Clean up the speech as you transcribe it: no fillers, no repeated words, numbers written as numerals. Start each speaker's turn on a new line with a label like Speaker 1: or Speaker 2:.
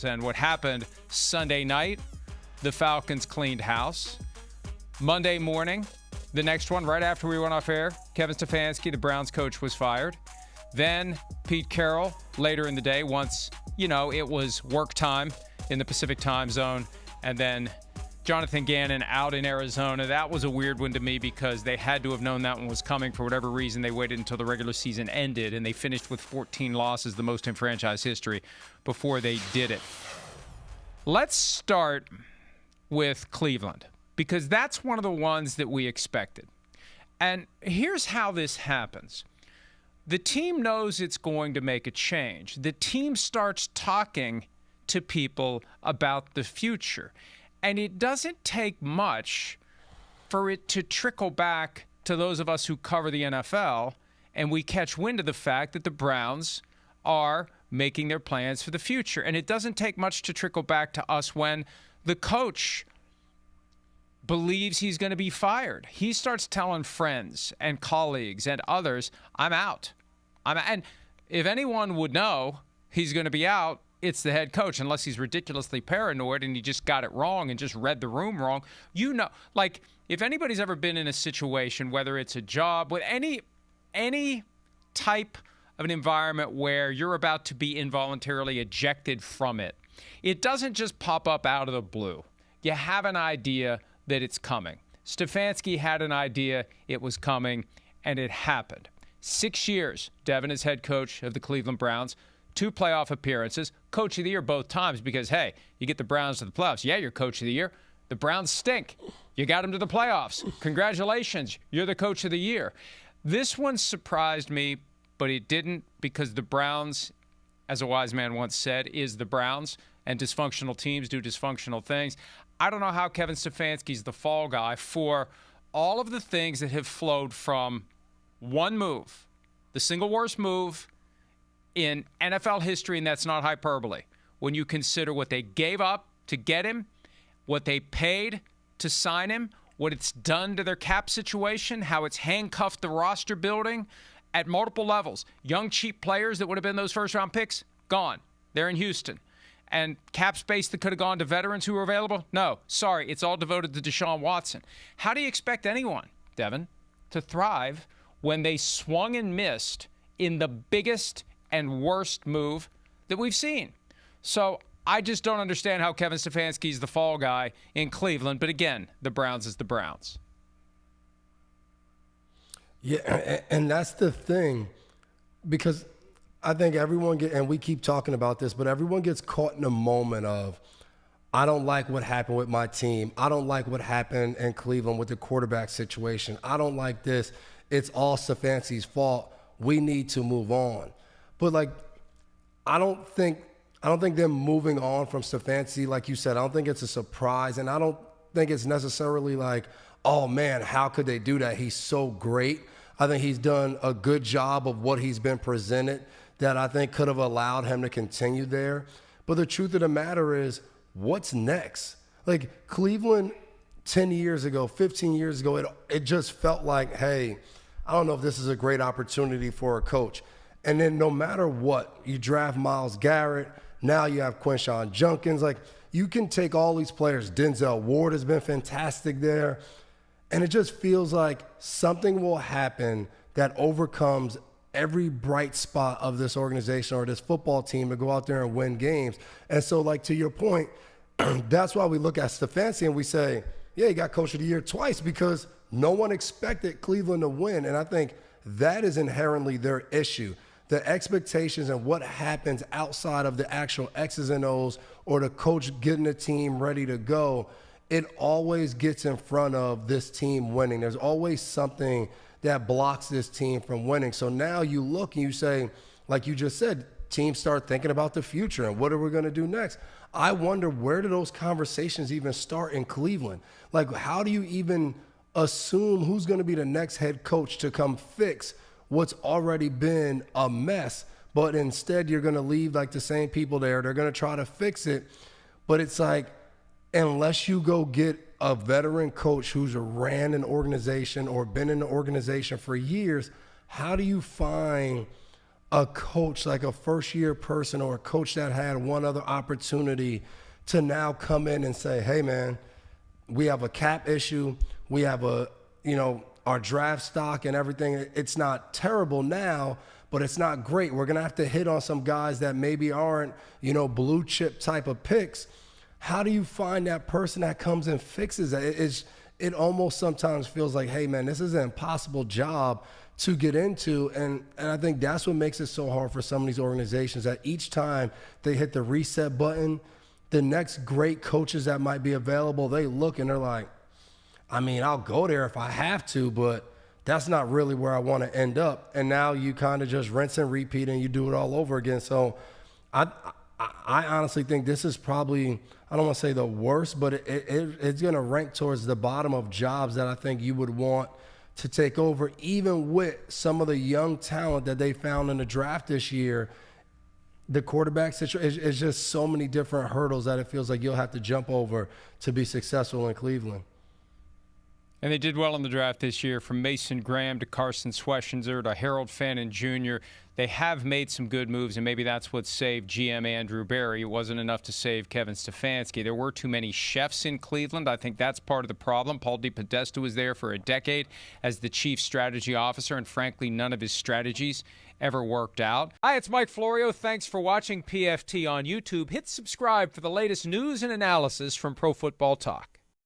Speaker 1: Browns. And what happened Sunday night, the Falcons cleaned house. Monday morning, the next one, right after we went off air, Kevin Stefanski, the Browns coach, was fired. Then Pete Carroll, later in the day, once, it was work time in the Pacific time zone. And then Jonathan Gannon out in Arizona. That was a weird one to me because they had to have known that one was coming. For whatever reason, they waited until the regular season ended, and they finished with 14 losses, the most in franchise history, before they did it. Let's start with Cleveland, because that's one of the ones that we expected. And here's how this happens. The team knows it's going to make a change. The team starts talking to people about the future. And it doesn't take much for it to trickle back to those of us who cover the NFL, and we catch wind of the fact that the Browns are making their plans for the future. And it doesn't take much to trickle back to us when the coach believes he's going to be fired. He starts telling friends and colleagues and others, I'm out. And if anyone would know he's going to be out, it's the head coach, unless he's ridiculously paranoid and he just got it wrong and just read the room wrong. Like if anybody's ever been in a situation, whether it's a job, with any type of an environment where you're about to be involuntarily ejected from it, it doesn't just pop up out of the blue. You have an idea that it's coming. Stefanski had an idea it was coming, and it happened. 6 years, Devin is head coach of the Cleveland Browns. 2 playoff appearances, coach of the year both times because, hey, you get the Browns to the playoffs. Yeah, you're coach of the year. The Browns stink. You got them to the playoffs. Congratulations. You're the coach of the year. This one surprised me, but it didn't, because the Browns, as a wise man once said, is the Browns, and dysfunctional teams do dysfunctional things. I don't know how Kevin Stefanski's the fall guy for all of the things that have flowed from one move, the single worst move in NFL history, and that's not hyperbole. When you consider what they gave up to get him, what they paid to sign him, what it's done to their cap situation, how it's handcuffed the roster building at multiple levels. Young, cheap players that would have been those first-round picks, gone. They're in Houston. And cap space that could have gone to veterans who were available? No, sorry, it's all devoted to Deshaun Watson. How do you expect anyone, Devin, to thrive when they swung and missed in the biggest and worst move that we've seen? So I just don't understand how Kevin Stefanski's the fall guy in Cleveland. But again, the Browns is the Browns.
Speaker 2: Yeah, and that's the thing, because I think everyone and we keep talking about this, but everyone gets caught in a moment of, I don't like what happened with my team. I don't like what happened in Cleveland with the quarterback situation. I don't like this. It's all Stefanski's fault. We need to move on. But I don't think them moving on from Stefanski, like you said, I don't think it's a surprise. And I don't think it's necessarily like, oh man, how could they do that? He's so great. I think he's done a good job of what he's been presented that I think could have allowed him to continue there. But the truth of the matter is, what's next? Like Cleveland 10 years ago, 15 years ago, it just felt like, hey, I don't know if this is a great opportunity for a coach. And then no matter what, you draft Myles Garrett, now you have Quinshon Judkins. Like, you can take all these players. Denzel Ward has been fantastic there. And it just feels like something will happen that overcomes every bright spot of this organization or this football team to go out there and win games. And so, to your point, that's why we look at Stefanski and we say, yeah, he got coach of the year twice, because no one expected Cleveland to win. And I think that is inherently their issue. The expectations and what happens outside of the actual X's and O's or the coach getting the team ready to go, it always gets in front of this team winning. There's always something that blocks this team from winning. So now you look and you say, like you just said, teams start thinking about the future and what are we going to do next? I wonder, where do those conversations even start in Cleveland? Like, how do you even assume who's going to be the next head coach to come fix what's already been a mess? But instead you're going to leave the same people there. They're going to try to fix it. But it's like, unless you go get a veteran coach who's ran an organization or been in the organization for years, how do you find a coach, like a first-year person or a coach that had one other opportunity to now come in and say, hey, man, we have a cap issue. We have our draft stock and everything. It's not terrible now, but it's not great. We're going to have to hit on some guys that maybe aren't, blue chip type of picks. How do you find that person that comes and fixes that? It almost sometimes feels like, hey, man, this is an impossible job to get into. And I think that's what makes it so hard for some of these organizations, that each time they hit the reset button, the next great coaches that might be available, they look and they're like, I mean, I'll go there if I have to, but that's not really where I want to end up. And now you kind of just rinse and repeat and you do it all over again. So I honestly think this is probably, I don't want to say the worst, but it's going to rank towards the bottom of jobs that I think you would want to take over, even with some of the young talent that they found in the draft this year. The quarterback situation is just so many different hurdles that it feels like you'll have to jump over to be successful in Cleveland.
Speaker 1: And they did well in the draft this year, from Mason Graham to Carson Schwarzenegger to Harold Fannin Jr. They have made some good moves, and maybe that's what saved GM Andrew Berry. It wasn't enough to save Kevin Stefanski. There were too many chefs in Cleveland. I think that's part of the problem. Paul DePodesta was there for a decade as the chief strategy officer, and frankly, none of his strategies ever worked out. Hi, it's Mike Florio. Thanks for watching PFT on YouTube. Hit subscribe for the latest news and analysis from Pro Football Talk.